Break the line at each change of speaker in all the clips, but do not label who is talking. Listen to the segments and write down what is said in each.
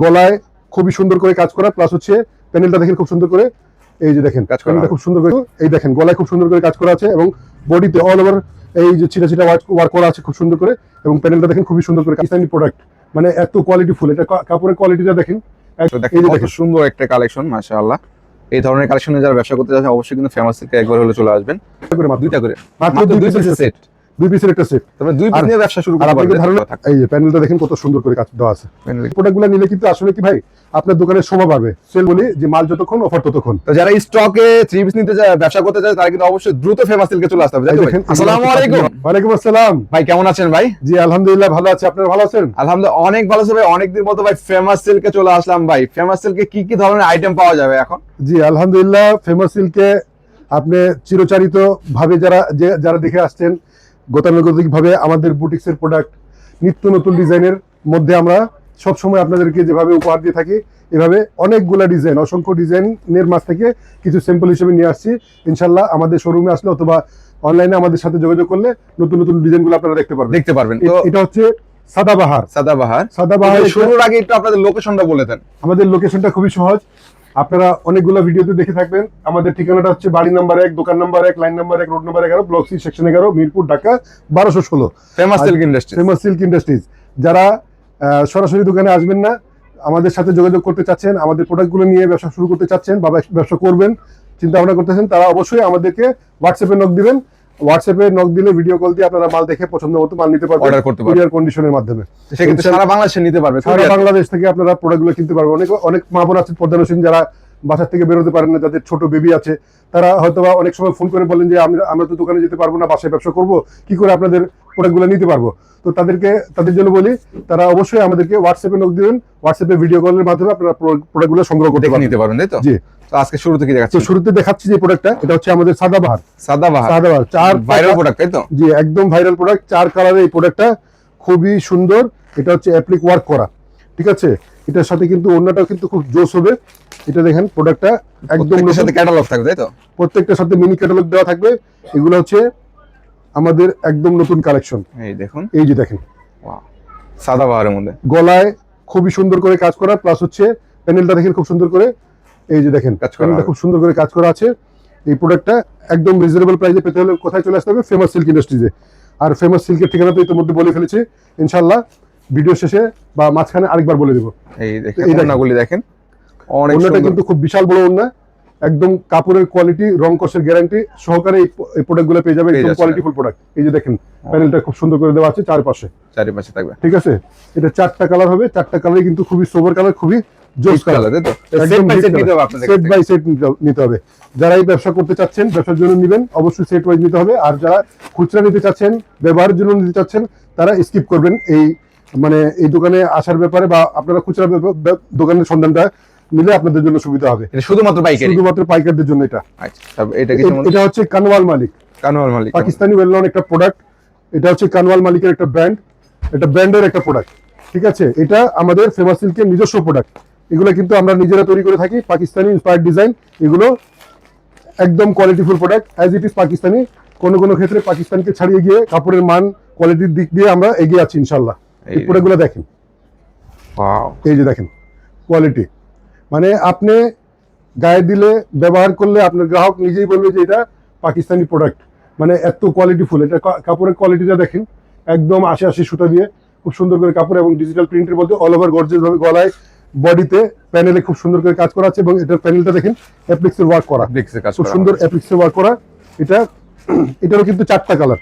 গলায় খুবই সুন্দর করে কাজ করা, প্লাস হচ্ছে প্যানেলটা দেখেন খুব সুন্দর করে, এই যে দেখেন
কাজ করা
খুব সুন্দর করে, এই দেখেন গলায় খুব সুন্দর করে কাজ করা আছে এবং বডিতে অল ওভার এই যে ছিটা ছিটা ওয়ার্ক করা আছে খুব সুন্দর করে, এবং প্যানেলটা দেখেন খুবই সুন্দর করে পাকিস্তানি প্রোডাক্ট, মানে এত কোয়ালিটি ফুল। এটা কাপড়ের কোয়ালিটিটা দেখেন,
এই যে দেখেন সুন্দর একটা কালেকশন মাশাআল্লাহ। এই ধরনের কালেকশনে যারা ব্যবসা করতে যাচ্ছেন অবশ্যই কিন্তু ফেমাস থেকে একবার হলে চলে আসবেন। দুইটা করে
মাত্র 2 পিসের সেট, 2 পিসের একটা সেট,
তবে 2 পিস নিয়ে ব্যবসা শুরু
আর
করতে
আপনাদের ধারণা
পারবেন।
এই যে প্যানেলটা দেখেন কত সুন্দর করে কাজ দেওয়া আছে। প্রোডাক্টগুলো নিলে কিন্তু আসলে কি ভাই আপনার দোকানের শোভা পাবে। সেল বলি যে মাল যতক্ষণ অফার ততক্ষণ।
তো যারা স্টকে 3 পিস নিতে চায়, ব্যবসা করতে চায়, তারা কিন্তু অবশ্যই দ্রুত ফেমাস সিল্কে চলে আসতে হবে। আসসালামু আলাইকুম।
ওয়ালাইকুম আসসালাম
ভাই, কেমন আছেন ভাই?
জি আলহামদুলিল্লাহ ভালো আছি, আপনারা ভালো আছেন?
আলহামদুলিল্লাহ অনেক ভালো আছে ভাই। অনেকদিন পর তো ভাই ফেমাস সিল্কে চলে আসলাম ভাই। ফেমাস সিল্কে কি কি ধরনের আইটেম পাওয়া যাবে এখন?
জি আলহামদুলিল্লাহ ফেমাস সিল্কে আপনি চিরচারিত ভাবে যারা দেখে আসছেন, গতানুগতিক ভাবে আমাদের বুটিক্সের প্রোডাক্ট নিত্য নতুন ডিজাইনের মধ্যে আমরা সবসময় আপনাদেরকে যেভাবে উপহার দিয়ে থাকি, এভাবে অনেকগুলা ডিজাইন, অসংখ্য ডিজাইনের মাঝ থেকে কিছু স্যাম্পল হিসেবে নিয়ে আসছি। ইনশাল্লাহ আমাদের শোরুমে আসলে অথবা অনলাইনে আমাদের সাথে যোগাযোগ করলে নতুন নতুন ডিজাইনগুলো আপনারা দেখতে পারবেন। তো এটা হচ্ছে সাদাবাহার।
শুরুর আগে একটু আপনাদের লোকেশনটা বলে দেন।
আমাদের লোকেশনটা খুবই সহজ, আপনারা অনেকগুলো ভিডিওতে দেখে থাকবেন। আমাদের ঠিকানাটা হচ্ছে বাড়ি নাম্বার 1, দোকান number 1, line number 1, road number 11, block C, section 11, Mirpur, Dhaka 1216।
Famous silk industry.
Famous silk industries. যারা সরাসরি দোকানে আসবেন না, আমাদের সাথে যোগাযোগ করতে চাচ্ছেন, আমাদের প্রোডাক্টগুলো নিয়ে ব্যবসা শুরু করতে চাচ্ছেন বা ব্যবসা করবেন চিন্তা ভাবনা করতেছেন, তারা অবশ্যই আমাদেরকে হোয়াটসঅ্যাপে নক দিবেন। হোয়াটসঅ্যাপে নক দিলে ভিডিও কল দিয়ে আপনারা মাল দেখে পছন্দ মতো মাল নিতে পারবেন,
অর্ডার করতে পারবেন
কুরিয়ার কন্ডিশনের মাধ্যমে।
সেক্ষেত্রে সারা বাংলাদেশে নিতে পারবেন।
সারা বাংলাদেশ থেকে আপনারা প্রোডাক্টগুলো কিনতে পারবেন। অনেক মা বোন আছেন পর্দানসীন, যারা বাসা থেকে বেরোতে পারেন না, যাদের ছোট বেবি আছে, তারা হয়তো অনেক সময় ফোন করে বলেন যে আমরা তো দোকানে যেতে পারবো না, বাসায় ব্যবসা করবো, কি করে আপনাদের প্রোডাক্টগুলো নিতে পারবো? তো তাদের জন্য বলি, তারা অবশ্যই আমাদেরকে হোয়াটসঅ্যাপে নক দিবেন। হোয়াটসঅ্যাপে ভিডিও কলের মাধ্যমে আপনারা প্রোডাক্টগুলো সংগ্রহ করতে
নিতে পারবেন, তাই তো?
জি।
তো আজকে শুরু থেকে দেখাচ্ছি।
তো শুরুতে দেখাচ্ছি যে প্রোডাক্টটা, এটা হচ্ছে আমাদের সাদাবাহার।
4 ভাইরাল প্রোডাক্ট, তাই তো?
জি একদম ভাইরাল প্রোডাক্ট, 4 কালারের এই প্রোডাক্টটা খুবই সুন্দর। এটা হচ্ছে অ্যাপ্লিক ওয়ার্ক করা, ঠিক আছে? এটার সাথে কিন্তু ওন্নাটাও কিন্তু খুব জোস হবে। এটা দেখেন প্রোডাক্টটা একদম
সাথে ক্যাটালগ থাকবে, তাই তো?
প্রত্যেকটার সাথে মিনি ক্যাটালগ দেওয়া থাকবে। এগুলো হচ্ছে আমাদের একদম নতুন কালেকশন।
এই দেখুন,
এই যে দেখেন
ওয়াও, সাদাবাহারের মধ্যে
গলায় খুবই সুন্দর করে কাজ করা, প্লাস হচ্ছে প্যানেলটা দেখেন খুব সুন্দর করে, এই যে দেখেন প্যানেলটা খুব সুন্দর করে কাজ করা আছে। এই প্রোডাক্টটা একদম রিজনেবল প্রাইসে পেতে হলে কোথায় চলে আসতে হবে? ফেমাস সিল্ক ইন্ডাস্ট্রিজে। আর ফেমাস সিল্কের ঠিকানা তো ইতিমধ্যে বলে ফেলেছি, ইনশাল্লাহ ভিডিও শেষে বা মাঝখানে আরেকবার বলে দেবো।
এই দেখেন ওন্নাগুলি দেখেন, অনেক
ওন্নাটা
সুন্দর,
কিন্তু খুব বিশাল বড় ওন্না, একদম কাপড়ের কোয়ালিটি, রং কষের গ্যারান্টি সহকারে এই প্রোডাক্টগুলো পেয়ে যাবে। একদম কোয়ালিটিফুল প্রোডাক্ট। এই যে দেখেন প্যানেলটা খুব সুন্দর করে দেওয়া আছে চারপাশে
থাকবে,
ঠিক আছে? এটা 4টা কালার হবে, 4টা কালারই কিন্তু খুবই সোবার কালার, খুবই জোস কালার, তাই তো? সেট বাই সেট নিতে হবে। যারা এই ব্যবসা করতে চাচ্ছেন, ব্যবসার জন্য নেবেন, অবশ্যই সেট ওয়াইজ নিতে হবে। আর যারা খুচরা নিতে চাচ্ছেন, ব্যবহারের জন্য নিতে চাচ্ছেন, তারা স্কিপ করবেন এই দোকানে আসার ব্যাপারে, বা আপনারা খুচরা দোকানের সন্ধানটা নিলে আপনাদের জন্য সুবিধা হবে।
শুধুমাত্র
পাইকারদের জন্য এটা।
আচ্ছা,
এটা হচ্ছে কানওয়াল মালিক, পাকিস্তানি ওয়েল নন একটা প্রোডাক্ট। এটা হচ্ছে কানওয়াল মালিকের একটা ব্র্যান্ড, এটা ব্র্যান্ডের একটা প্রোডাক্ট, ঠিক আছে? এটা আমাদের ফেমাস সিল্কের নিজস্ব প্রোডাক্ট। এগুলো কিন্তু আমরা নিজেরা তৈরি করে থাকি, পাকিস্তানি ইন্সপায়ার্ড ডিজাইন। এগুলো একদম qualityful product, as it is Pakistani. কোনো ক্ষেত্রে পাকিস্তানকে ছাড়িয়ে গিয়ে কাপড়ের মান, কোয়ালিটির দিক দিয়ে আমরা এগিয়ে আছি ইনশাল্লাহ। এই প্রোডাক্টগুলো দেখেন, এই যে দেখেন কোয়ালিটি, মানে আপনি গায়ে দিলে, ব্যবহার করলে আপনার গ্রাহক নিজেই বলবে যে এটা পাকিস্তানি প্রোডাক্ট, মানে এত কোয়ালিটিফুল। এটা কাপড়ের কোয়ালিটিটা দেখেন, একদম 80 সুতা দিয়ে খুব সুন্দর করে কাপড়, এবং ডিজিটাল প্রিন্টের মধ্যে অল ওভার গর্জিয়াস ভাবে গলায়, বডিতে, প্যানেলে খুব সুন্দর করে কাজ করা আছে। এবং এটার প্যানেলটা দেখেন অ্যাপ্লিক্সের ওয়ার্ক করা, খুব সুন্দর অ্যাপ্লিক্সের ওয়ার্ক করা। এটারও কিন্তু 4টা কালার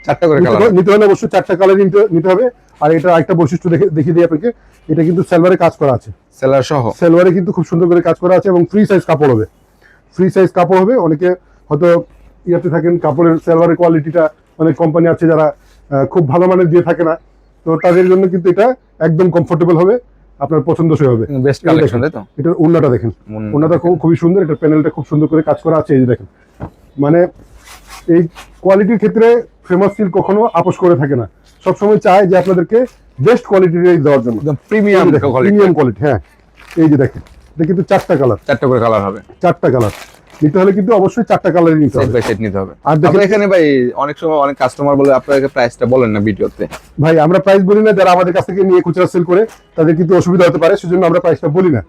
নিতে হলে অবশ্যই 4টা কালার নিতে হবে। আর এটা আরেকটা বৈশিষ্ট্য দেখিয়ে দিই আপনাকে, এটা কিন্তু সালোয়ারে কাজ করা আছে, সালোয়ারে কিন্তু খুব সুন্দর করে কাজ করা আছে, এবং ফ্রি সাইজ কাপড় হবে। অনেকে হয়তো ইয়াতে থাকেন, কাপড়ের সালোয়ারের কোয়ালিটিটা, অনেক কোম্পানি আছে যারা খুব ভালো মানের দিয়ে থাকে না, তো তাদের জন্য কিন্তু এটা একদম কমফোর্টেবল হবে, আপনার পছন্দসই হবে। এটার ওন্নাটা দেখেন, ওন্নাটা খুবই সুন্দর। এটার প্যানেলটা খুব সুন্দর করে কাজ করা আছে, এই যে দেখেন। মানে এই কোয়ালিটির ক্ষেত্রে ফেমাস সিল্ক কখনো আপোষ করে থাকে না, সবসময় চায় যে আপনাদেরকে বেস্ট কোয়ালিটি দেওয়ার জন্য, প্রিমিয়াম কোয়ালিটি। হ্যাঁ, এই যে দেখেন, এটা কিন্তু 4টা কালার,
4টা করে কালার হবে,
4টা কালার। নিতে হলে কিন্তু অবশ্যই 4টা কালারই নিতে
সেট
হবে।
বাই সেট নিতে হবে।
আর দেখেন
আপনার এখানে ভাই অনেক সময় অনেক কাস্টমার বলে আপনাকে প্রাইসটা বলেন না ভিডিওতে।
ভাই আমরা প্রাইস বলি না, যারা আমাদের কাছ থেকে নিয়ে খুচরা সেল করে তাদের কিন্তু অসুবিধা হতে পারে, সেজন্য আমরা প্রাইসটা বলি না।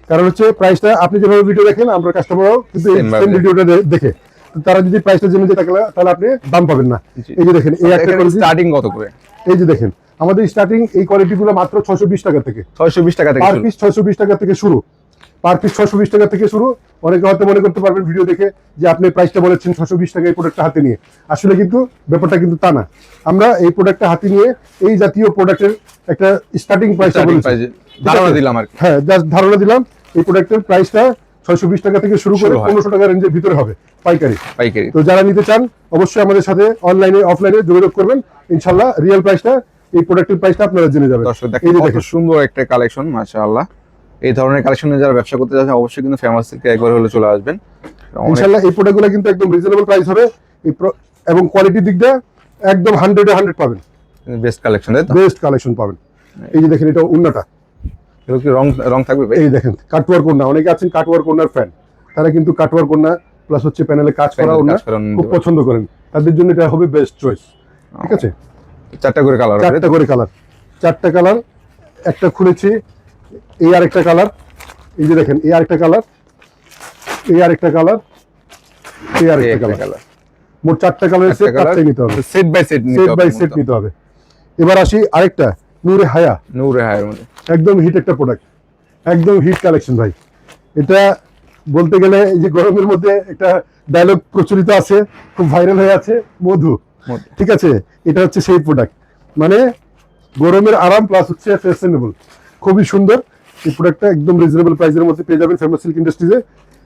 কারণ হচ্ছে প্রাইসটা আপনি যেভাবে ভিডিও দেখেন আমরা কাস্টমারও কিন্তু এই
Same ভাবে
সেম ভিডিওটা দেখে, তো তারা যদি প্রাইসটা জেনে যায় তাহলে আপনি দাম পাবেন না।
জি।
এই যে দেখেন এই একটা quality,
স্টার্টিং কত করে?
এই যে দেখেন আমাদের স্টার্টিং এই কোয়ালিটিগুলো মাত্র 620 টাকা থেকে,
620 টাকা থেকে
পার
শুরু।
পিস 620 টাকা থেকে শুরু, পার পিস 620 টাকা থেকে শুরু। অনেকে হয়তো মনে করতে পারবেন ভিডিও দেখে যে আপনি প্রাইসটা বলেছেন 620 টাকা এই প্রোডাক্টটা হাতে নিয়ে, আসলে কিন্তু ব্যাপারটা কিন্তু তা না। আমরা এই প্রোডাক্টটা হাতে নিয়ে এই জাতীয় প্রোডাক্টের একটা স্টার্টিং প্রাইসটা
Starting
বলেছি,
price ধারণা দিলাম আর কি।
হ্যাঁ জাস্ট ধারণা দিলাম। এই প্রোডাক্টের প্রাইসটা 620 টাকা থেকে শুরু করে
শুরু হয়।
1500 টাকা রেঞ্জের ভিতরে হবে পাইকারি।
পাইকারি।
তো যারা নিতে চান অবশ্যই আমাদের সাথে অনলাইনে অফলাইনে যোগাযোগ করবেন, ইনশাআল্লাহ রিয়েল প্রাইসটা এই প্রোডাক্টের প্রাইসটা আপনারা জেনে যাবেন।
দর্শক
এই
দেখেন
যে
কত
দেখেন
সুন্দর একটা কালেকশন, মাশাআল্লাহ। এই ধরনের কালেকশনে যারা ব্যবসা করতে যাচ্ছেন অবশ্যই কিন্তু ফেমাস থেকে একবার হলে চলে আসবেন। অনেক
ইনশাআল্লাহ এই প্রোডাক্টগুলো কিন্তু একদম রিজনেবল প্রাইস হবে, এবং কোয়ালিটির দিক দিয়ে একদম 100-এ 100 পাবেন,
বেস্ট কালেকশন, তাই তো?
বেস্ট কালেকশন পাবেন। এই যে দেখেন এটা উন্নাটা,
এগুলো কি রং রং থাকবে ভাই?
এই দেখেন কাটওয়ার কোন্না, অনেকে আছেন কাটওয়ার কোন্নার ফ্যান, তারা কিন্তু কাটওয়ার কোন্না প্লাস হচ্ছে প্যানেলে কাজ করা
Panel
ওন্না
কাজ করা ওন্না
খুব
নিতে
পছন্দ করেন, তাদের জন্য এটা হবে বেস্ট চয়েস। ঠিক আছে,
4টা করে কালার হবে।
4টা করে কালার, 4টা কালার, একটা খুলেছি, এই আরেকটা কালার, এই যে দেখেন এই আরেকটা কালার, এই আরেকটা কালার, এই
এই
আরেকটা
একটা
কালার,
কালার।
মোট 4টা কালারের সেট,
কালার
4টাই নিতে হবে,
সেট বাই সেট নিতে
সেট
হবে।
বাই সেট নিতে হবে। এবার আসি আরেকটা নূরে হায়া,
নূরে হায়ের মধ্যে
একদম হিট একটা প্রোডাক্ট, একদম হিট কালেকশন ভাই। এটা বলতে গেলে এই যে গরমের মধ্যে একটা ডায়লগ প্রচলিত আছে, খুব ভাইরাল হয়ে আছে, মধু।
মধ্যে।
ঠিক আছে, এটা হচ্ছে সেই প্রোডাক্ট, মানে গরমের আরাম প্লাস হচ্ছে ফ্যাশনেবল, খুবই সুন্দর। এই প্রোডাক্টটা একদম রিজনেবল প্রাইসের মধ্যে পেয়ে যাবেন ফেমাস সিল্ক ইন্ডাস্ট্রিজে,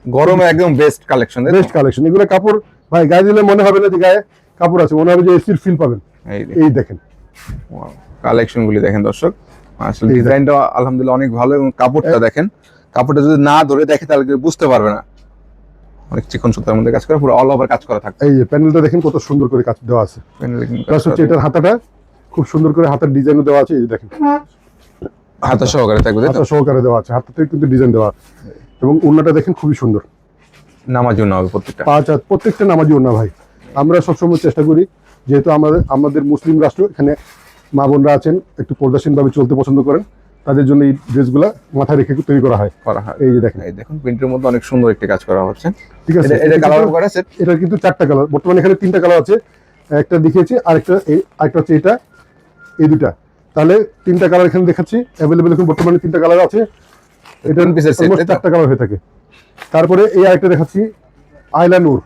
গরমে একদম বেস্ট কালেকশন।
Best collection. এগুলো কাপড় ভাই গায়ে দিলে মনে হবে না যে গায়ে কাপড় আছে, মনে হবে যে এসির ফিল পাবেন। এই দেখেন
কালেকশন গুলি দেখেন দর্শক, আসলে
এই
ডিজাইনটা আলহামদুলিল্লাহ অনেক ভালো, এবং কাপড়টা দেখেন, কাপড়টা যদি না ধরে দেখে তাহলে কেউ বুঝতে পারবে না। অনেক চিকন সুতার মধ্যে কাজ করা, পুরো অল ওভার কাজ করা থাকবে।
এই যে প্যানেলটা দেখেন কত সুন্দর করে কাজ দেওয়া আছে, প্লাস হচ্ছে এটার হাতাটা খুব সুন্দর করে হাতার ডিজাইনও দেওয়া আছে, এই যে দেখেন
হাতা সহকারে থাকবে, তাই তো?
হাতা সহকারে দেওয়া আছে, হাতাতে কিন্তু ডিজাইন দেওয়া, এবং ওড়নাটা দেখেন খুবই সুন্দর,
নামার জন্য হবে প্রত্যেকটা।
প্রত্যেকটা নামাজি ওড়না ভাই। আমরা সবসময় চেষ্টা করি, যেহেতু আমাদের মুসলিম রাষ্ট্র, এখানে মা বোনরা আছেন একটু পর্দাসীন ভাবে চলতে পছন্দ করেন, তাদের জন্য এই ড্রেসগুলা মাথায় রেখে তৈরি করা হয়। এই যে দেখেন,
এই দেখুন প্রিন্টের মধ্যে অনেক সুন্দর একটি কাজ করা হচ্ছে।
ঠিক আছে,
এটা কালার করা সেট,
এটা কিন্তু 4টা কালার, বর্তমানে এখানে 3টা কালার আছে, একটা দেখিয়েছি, আরেকটা হচ্ছে এটা, এই দুটা, তাহলে 3টা কালার এখানে দেখাচ্ছি অ্যাভেলেবেল। এখন বর্তমানে 3টা কালার আছে, এটা
পিসের সেট, তাই তো?
4টা কালার হয়ে থাকে। তারপরে এই আরেকটা দেখাচ্ছি আইলানুর,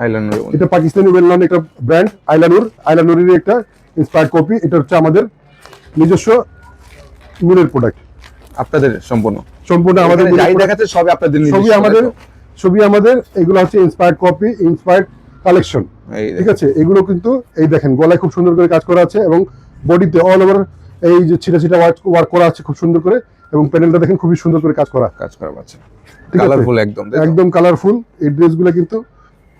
আইল্যান্ডের মধ্যে
এটা পাকিস্তানি ওয়েল নন একটা ব্র্যান্ড আইলানুরের একটা ইন্সপায়ার্ড কপি। এটা হচ্ছে আমাদের নিজস্ব নূরের প্রোডাক্ট,
আপনাদের সম্পূর্ণ
সম্পূর্ণ আমাদের
এখানে যাই
নূরের
দেখাচ্ছে সবই আপনাদের
product,
নিজস্ব,
ছবি আমাদের, এগুলো হচ্ছে ইন্সপায়ার্ড কপি, ইন্সপায়ার্ড কালেকশন।
এই
ঠিক আছে, এগুলো কিন্তু এই দেখেন গলায় খুব সুন্দর করে কাজ করা আছে, এবং বডিতে অল ওভার এই যে ছিটা ছিটা ওয়ার্ক করা আছে খুব সুন্দর করে, এবং প্যানেলটা দেখেন খুবই সুন্দর করে কাজ করা,
কাজ করা আছে,
ঠিক আছে?
কালারফুল একদম, তাই তো?
একদম কালারফুল। এই ড্রেসগুলো কিন্তু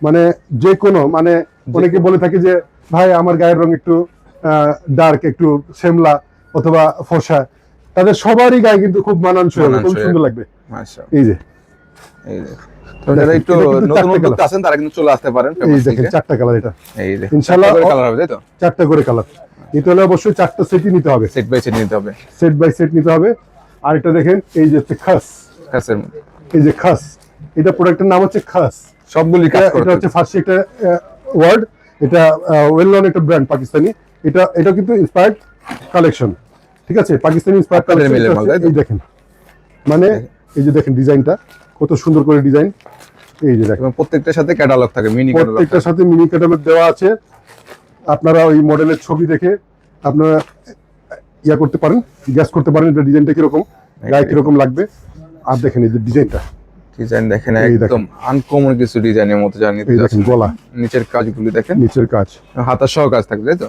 মানে যে কোনো, মানে অনেকে বলে থাকে যে ভাই আমার গায়ের রং একটু ডার্ক, একটু শ্যামলা অথবা ফর্সা, তাদের সবারই গায়ে কিন্তু খুব মানানসই হবে, খুব সুন্দর লাগবে।
মাশাআল্লাহ,
এই যে
এই যে তো যারা একটু
এটা কিন্তু
নতুন
4টা
উদ্যোক্তা
কালার।
আছেন তারা কিন্তু চলে আসতে পারেন
এই দেখেন 4টা কালার, এটা
এই দেখেন
ইনশাআল্লাহ
কালার হবে, তাই তো?
4টা করে কালার নিতে হলে অবশ্যই 4টা সেটই নিতে হবে,
সেট বাই সেট নিতে হবে।
সেট বাই সেট নিতে হবে। আর এটা দেখেন এই যে হচ্ছে খাস,
কাছের মধ্যে
এই যে খাস, এটা প্রোডাক্টের নাম হচ্ছে খাস।
সবগুলি কাজ
এটা
করতে
হচ্ছে ফার্স্ট একটা ওয়ার্ড, এটা ওয়েল নন একটা ব্র্যান্ড পাকিস্তানি, এটা কিন্তু ইন্সপায়ার্ড কালেকশন। ঠিক আছে, পাকিস্তানি ইন্সপায়ার্ড
আপনাদের
কালেকশন।
মিলের মাল, তাই তো?
এই দেখেন, মানে এই যে দেখেন ডিজাইনটা কত সুন্দর করে ডিজাইন, এই যে দেখেন
এবং প্রত্যেকটার সাথে ক্যাটালগ থাকে, মিনি ক্যাটালগ
প্রত্যেকটার সাথে মিনি ক্যাটালগ দেওয়া আছে। আপনারা ওই মডেলের ছবি দেখে আপনারা ইয়া করতে পারেন, গ্যাস করতে পারেন এটা ডিজাইনটা কিরকম, গায়ে কিরকম লাগবে। আর দেখেন এই যে ডিজাইনটা,
ডিজাইন দেখেন,
এই
একদম আনকমন কিছু ডিজাইনের মতো জানি।
এই দেখেন গলা,
নিচের কাজগুলি দেখেন,
নিচের কাজ,
হাতার সহ কাজ থাকবে, তাই তো?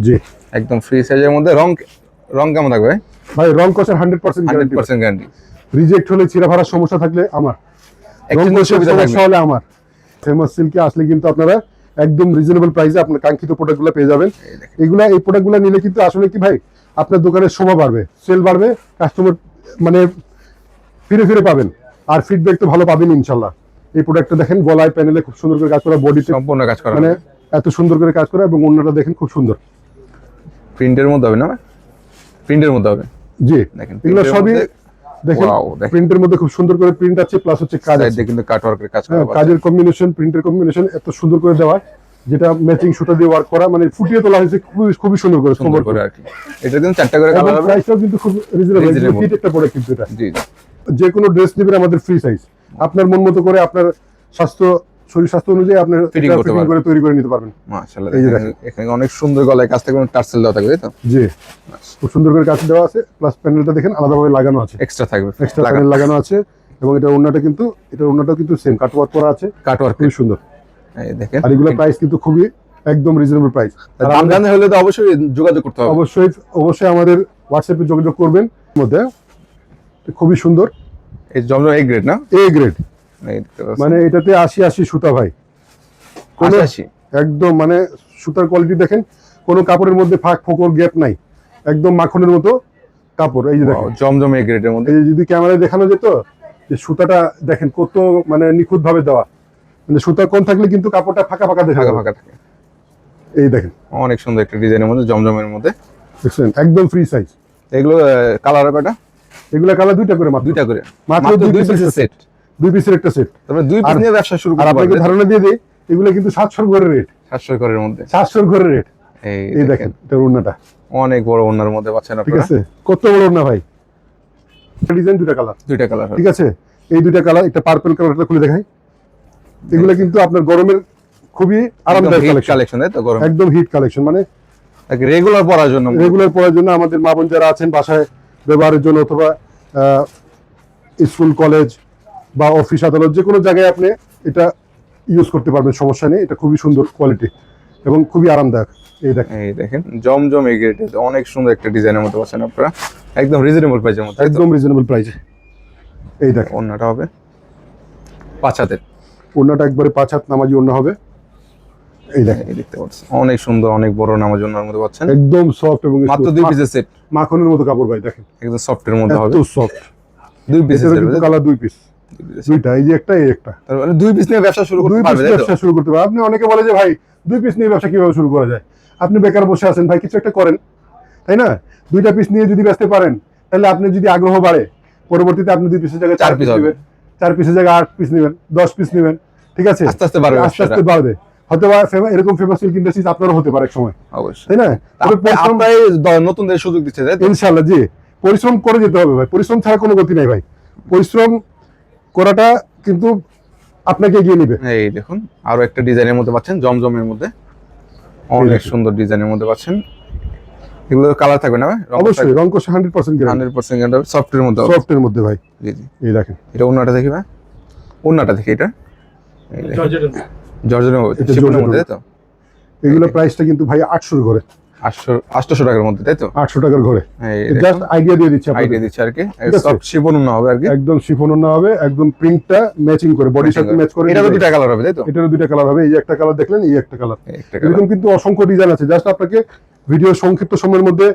জি
একদম ফ্রি সাইজের মধ্যে। রং কেমন থাকবে?
ভাই রং কষার 100% গ্যারান্টি।
100% গ্যারান্টি।
রিজেক্ট হলে ছিঁড়া ফাড়ার সমস্যা থাকলে আমার, রং
Exchange
কষার
সুবিধা
সমস্যা
থাকবে।
হলে আমার। ফেমাস সিল্কে আসলে কিন্তু আপনারা একদম রিজনেবল প্রাইসে আপনার কাঙ্ক্ষিত প্রোডাক্টগুলো পেয়ে যাবেন। এই প্রোডাক্টগুলো নিলে কিন্তু আসলে কি ভাই, আপনার দোকানের শোভা বাড়বে, সেল বাড়বে, কাস্টমার মানে ফিরে ফিরে পাবেন, আর ফিডব্যাক তো ভালো পাবেন ইনশাল্লাহ। এই প্রোডাক্টটা দেখেন গলায় প্যানেলে খুব সুন্দর করে কাজ করা, বডিতে
সম্পূর্ণ কাজ করা
মানে এত সুন্দর করে কাজ করা, এবং অন্যটা দেখেন খুব সুন্দর
প্রিন্টের মধ্যে হবে না প্রিন্টের মধ্যে হবে।
জি
দেখেন
এগুলো সবই দেখেন
ওয়াও, দেখেন
প্রিন্টের মধ্যে খুব সুন্দর করে প্রিন্ট আছে, প্লাস হচ্ছে কাজ আছে।
সাইডে কিন্তু কাটওয়ার্কের কাজ করা আছে।
কাজের কম্বিনেশন, প্রিন্টের কম্বিনেশন এত সুন্দর করে দেওয়া, যেটা ম্যাচিং সুতা দিয়ে ওয়ার্ক করা, মানে ফুটিয়ে তোলা হয়েছে খুবই সুন্দর করে,
সুন্দর করে আর কি। এটা কিন্তু 4টা করে
এবং
কালার হবে।
প্রাইসটাও কিন্তু খুব রিজনেবল,
Reasonable।
হিট একটা প্রোডাক্ট কিন্তু এটা।
জি জি
যে কোনো ড্রেস নেবেন আমাদের ফ্রি সাইজ, আপনার মন মতো করে আপনার শরীর স্বাস্থ্য অনুযায়ী আপনার
Fitting করতে
ফিটিং করে তৈরি করে নিতে পারবেন।
মাশাআল্লাহ,
এই যে
দেখেন এখানে অনেক সুন্দর গলায় কাজ থাকবে, টার্সেল দেওয়া থাকবে, তাই তো?
জি খুব সুন্দর করে কাজ দেওয়া আছে, প্লাস প্যানেলটা দেখেন আলাদাভাবে লাগানো আছে,
এক্সট্রা থাকবে,
এক্সট্রা প্যানেল লাগানো আছে, এবং এটা ওড়নাটা কিন্তু সেম কাট ওয়ার্ক করা আছে,
কাটওয়ার্ক।
খুবই সুন্দর।
এই দেখেন,
আর এগুলো প্রাইস কিন্তু খুবই একদম রিজনেবল প্রাইস।
দাম জানতে হলে তো অবশ্যই যোগাযোগ করতে হবে।
অবশ্যই আমাদের হোয়াটসঅ্যাপে যোগাযোগ করবেন। মধ্যে খুবই সুন্দর
এই জমজম এই গ্রেড না,
এ গ্রেড,
এই দেখতে পাচ্ছেন
মানে এটাতে 80 সুতা ভাই, কোনো
88
একদম মানে সুতার কোয়ালিটি দেখেন, কোনো কাপড়ের মধ্যে ফাঁক ফোকর গ্যাপ নাই, একদম মাখনের মতো কাপড়। এই যে দেখেন,
জমজম এই গ্রেডের মধ্যে।
এই যে যদি ক্যামেরায় দেখানো যেত যে সুতাটা দেখেন কত মানে নিখুঁত ভাবে দেওয়া, মানে সুতা কম থাকলে কিন্তু কাপড়টা ফাঁকা ফাঁকা দেখা
ফাঁকা
যাবে।
ফাঁকা থাকে।
এই দেখেন
অনেক সুন্দর একটা ডিজাইনের মধ্যে, জমজমের মধ্যে।
দেখছেন একদম ফ্রি সাইজ।
এগুলো কালার কয়টা?
এগুলা কালার দুইটা করে, মাত্র
দুইটা করে,
মাত্র
মাত্র
দুই
দুই
পিসের
পিসের সেট।
দুই পিসের একটা সেট।
তারপরে দুই পিস নিয়ে ব্যবসা শুরু
আর
করতে
আপনাকে
পারবেন
ধারণা দিয়ে দিই, এগুলো কিন্তু 700 করে রেট,
700 করের মধ্যে।
700 করে রেট।
এই
এই দেখেন এটার ওড়নাটা
অনেক বড় ওনার মধ্যে পাচ্ছেন
ঠিক
আপনারা।
আছে, কত বড় ওড়না ভাই। ডিজাইন দুইটা কালার,
দুইটা কালার
ঠিক আছে, এই দুইটা কালার, একটা পার্পল কালারটা খুলে দেখাই। এগুলো কিন্তু আপনার গরমের খুবই আরামদায়ক কালেকশন,
কালেকশন, তাই তো? গরম
একদম হিট কালেকশন, মানে
রেগুলার পরার জন্য।
রেগুলার পরার জন্য আমাদের মা বোন যারা আছেন বাসায় ব্যবহারের জন্য, অথবা স্কুল কলেজ বা অফিস আদালত যে কোনো জায়গায় আপনি এটা ইউজ করতে পারবেন, সমস্যা নেই। এটা খুবই সুন্দর কোয়ালিটি এবং খুবই আরামদায়ক। এই দেখেন
এই দেখেন জমজম এই গ্রেড, অনেক সুন্দর একটা ডিজাইনের মধ্যে পাচ্ছেন আপনারা, একদম রিজনেবল প্রাইসের মধ্যে,
একদম রিজনেবল প্রাইসে। এই দেখেন
ওড়নাটা হবে 5 হাতের।
ওড়নাটা একবারে 5 হাত নামাজি ওড়না হবে। এই দেখেন
এই দেখতে পাচ্ছেন অনেক সুন্দর, অনেক বড় নামাজ ওড়নার মধ্যে পাচ্ছেন,
একদম সফট এবং
মাত্র
smooth,
দুই পিসের সেট,
মাখনের মতো কাপড় ভাই। দেখেন
একদম সফটের মধ্যে হবে,
এত সফট।
দুই পিসের
এটারও
সেট।
কিন্তু কালার দুই পিস, দুইটা, এই যে একটা এই একটা।
তার মানে দুই পিস নিয়ে ব্যবসা শুরু
দুই
করতে
পিস
পারবে, তাই তো?
ব্যবসা শুরু করতে পারবেন। আপনি অনেকে বলে যে ভাই 2 পিস নিয়ে ব্যবসা কিভাবে শুরু করা যায়, আপনি বেকার বসে আছেন ভাই, কিছু একটা করেন, তাই না? 2টা পিস নিয়ে যদি বেচতে পারেন, তাহলে আপনি যদি আগ্রহ বাড়ে, পরবর্তীতে আপনি 2 পিসের জায়গায়
4
4
পিস
পিস
হবে।
নেবেন, 4 পিসের জায়গায় 8 পিস নেবেন, 10 পিস নেবেন, ঠিক আছে?
আস্তে আস্তে বাড়বে
আস্তে আস্তে বাড়বে। হয়তো বা এরকম ফেমাস সিল্ক ইন্ডাস্ট্রিজ আপনারও হতে পারে এক সময়,
অবশ্যই,
তাই না? তবে পরিশ্রম,
আপনারাই নতুনদের সুযোগ দিচ্ছে, তাই তো?
ইনশাআল্লাহ জি, পরিশ্রম করে যেতে হবে ভাই, পরিশ্রম ছাড়া কোনো গতি নাই ভাই। পরিশ্রম করাটা কিন্তু আপনাকে এগিয়ে নেবে।
এই দেখুন আরো একটা ডিজাইনের মধ্যে পাচ্ছেন, জমজমের মধ্যে অনেক সুন্দর ডিজাইনের মধ্যে পাচ্ছেন। এগুলো কালার থাকবে না ভাই?
অবশ্যই রং কোশ 100% গ্যারান্টি,
100% গ্যারান্টি, সফটের মধ্যে হবে।
সফটের মধ্যে ভাই।
জি জি,
এই দেখেন
এটা ওন্নাটা দেখি ভাই, ওন্নাটা দেখি, এটা জর্জেটের
এটা
শিফনের
জর্জেটের
মধ্যে, তাই তো?
এগুলো প্রাইসটা কিন্তু ভাই 800 ঘরে,
800 টাকার মধ্যে, তাই তো?
800 টাকার ঘরে।
এই
জাস্ট আইডিয়া দিয়ে দিচ্ছি
আইডিয়া
আপনাদের,
দিচ্ছে আর কি,
ঠিক আছে?
সফট শিফন ওন্না হবে আর কি,
একদম শিফন ওড়না হবে, একদম প্রিন্টটা ম্যাচিং করে, বডির সাথে ম্যাচ করে।
এটারও দুটো কালার হবে, তাই তো?
এটারও দুইটা কালার হবে, এই যে একটা কালার দেখলেন, এই একটা কালার।
একটা কালার।
এরকম কিন্তু অসংখ্য ডিজাইন আছে, জাস্ট আপনাকে ভিডিও সংক্ষিপ্ত সময়ের মধ্যে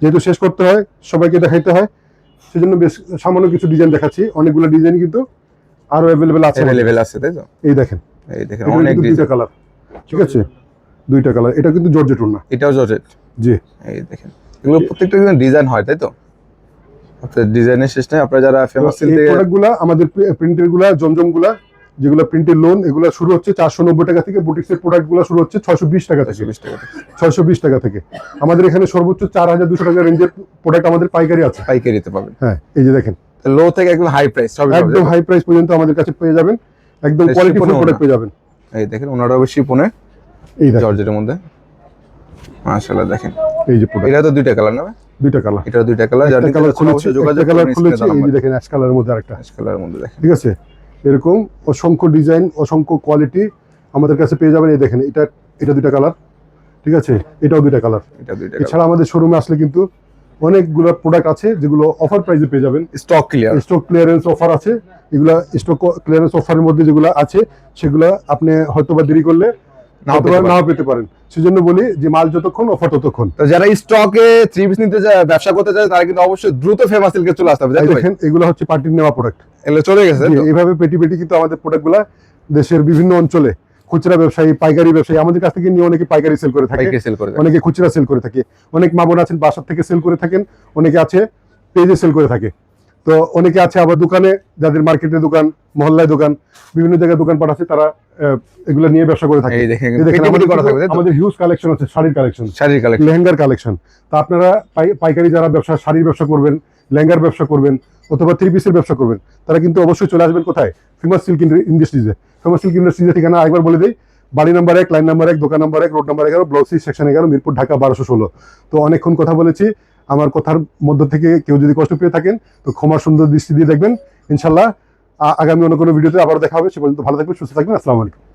যেহেতু শেষ করতে হয়, সবাইকে দেখাইতে হয়, সেজন্য বেশ সামান্য কিছু ডিজাইন দেখাচ্ছি। অনেকগুলো ডিজাইন কিন্তু আরো অ্যাভেলেবেল আছে,
অ্যাভেলেবেল আছে, তাই তো?
এই দেখেন
এই দেখেন
এটার
অনেক
কিন্তু দুইটা
ডিজাইন,
কালার, ঠিক আছে, দুইটা কালার। এটা কিন্তু জর্জেট ওড়না,
এটাও জর্জেট।
জি।
এই দেখেন এগুলো প্রত্যেকটা ডিজাইন হয়, তাই তো? আপনার ডিজাইনের শেষ নাই, আপনারা যারা ফেমাস
এই প্রোডাক্টগুলা আমাদের প্রিন্টের গুলা, জমজম গুলা, যেগুলো প্রিন্টের লোন, এগুলো শুরু হচ্ছে 490 টাকা থেকে। বুটিক্সের প্রোডাক্ট গুলো শুরু হচ্ছে 620 টাকা থেকে,
20 টাকা
620 টাকা থেকে। আমাদের এখানে সর্বোচ্চ 4200 টাকা রেঞ্জের প্রোডাক্ট আমাদের পাইকারি আছে।
পাইকারিতে পাবেন।
হ্যাঁ, এই যে দেখেন
লো থেকে একদম হাই প্রাইস সবই পাবেন,
একদম
তাই তো?
হাই প্রাইস পর্যন্ত আমাদের কাছে পেয়ে যাবেন, একদম
এই
কোয়ালিটি ফুল
শিফনের
প্রোডাক্ট
ওড়না।
পেয়ে যাবেন।
এই দেখেন ওনারা বেশি পনে
এই দেখেন
জর্জেটের মধ্যে, মাশাআল্লাহ। দেখেন
এই যে প্রোডাক্ট,
এটা তো দুইটা কালার না ভাই?
দুইটা কালার,
এটা দুইটা কালার, যার
একটা কালার খুলেছি,
যোগাযোগ
একটা কালার খুলেছি, এই যে দেখেন অ্যাশ কালারের মধ্যে আরেকটা,
কালারের মধ্যে দেখেন।
ঠিক আছে? এরকম অসংখ্য ডিজাইন, অসংখ্য কোয়ালিটি আমাদের কাছে পেয়ে যাবেন। এই দেখেন এটা দুইটা কালার, ঠিক আছে, এটাও দুইটা কালার।
এটা দুইটা কালার,
এছাড়া আমাদের শোরুমে আসলে কিন্তু অনেকগুলো প্রোডাক্ট আছে যেগুলো অফার প্রাইসে পেয়ে যাবেন।
Stock clear,
stock clearance offer আছে, এগুলা স্টক ক্লিয়ারেন্স অফারের মধ্যে যেগুলো আছে সেগুলো আপনি হয়তোবা দেরি করলে নাও পেতে পারেন। সেজন্য বলি যে মাল যতক্ষণ অফার ততক্ষণ।
তো যারা স্টকে 3 পিস নিতে চায়, ব্যবসা করতে চায়, তারা কিন্তু অবশ্যই দ্রুত ফেমাস সিল্কে চলে আসতে হবে, তাই তো ভাই?
দেখেন এগুলো হচ্ছে পার্টির নেওয়া প্রোডাক্ট,
এগুলো চলে গেছে, তাই তো?
এইভাবে পেটি পেটি কিন্তু আমাদের প্রোডাক্টগুলা দেশের বিভিন্ন অঞ্চলে খুচরা ব্যবসায়ী, পাইকারি ব্যবসায়ী আমাদের কাছ থেকে নিয়ে অনেকে পাইকারি সেল করে থাকে,
সেল করে দেন।
অনেকে খুচরা সেল করে থাকে, অনেক মা বোন আছেন বাসার থেকে সেল করে থাকেন, অনেকে আছে পেজে সেল করে থাকে। তো অনেকে আছে আবার দোকানে, যাদের মার্কেটের দোকান, মহল্লায় দোকান, বিভিন্ন জায়গায় দোকানপাট আছে, তারা এগুলো নিয়ে ব্যবসা করে থাকে।
এই দেখেন
এই দেখেন
পেটি করা থাকবে, তাই তো?
আমাদের হিউজ কালেকশন আছে, শাড়ির কালেকশন,
শাড়ির কালেকশন।
লেহেঙ্গার কালেকশন। তা আপনারা পাইকারি যারা ব্যবসা, শাড়ির ব্যবসা করবেন, লেহেঙ্গার ব্যবসা করবেন, অথবা থ্রি পিসের ব্যবসা করবেন, তারা কিন্তু অবশ্যই চলে আসবেন কোথায়? ফেমাস সিল্ক ইন্ডাস্ট্রিজে। ফেমাস সিল্ক ইন্ডাস্ট্রিজের ঠিকানা একবার বলে দিই, বাড়ি নাম্বার 1, লাইন নাম্বার 1, দোকান number 1, road number 11, block C, section 11, Mirpur, Dhaka 1216। তো অনেকক্ষণ কথা বলেছি, আমার কথার মধ্য থেকে কেউ যদি কষ্ট পেয়ে থাকেন তো ক্ষমার সুন্দর দৃষ্টি দিয়ে দেখবেন। ইনশাল্লাহ আগামী অন্য কোনো ভিডিওতে আবার দেখা হবে। সে পর্যন্ত ভালো থাকবেন, সুস্থ থাকবেন। আসসালামু আলাইকুম।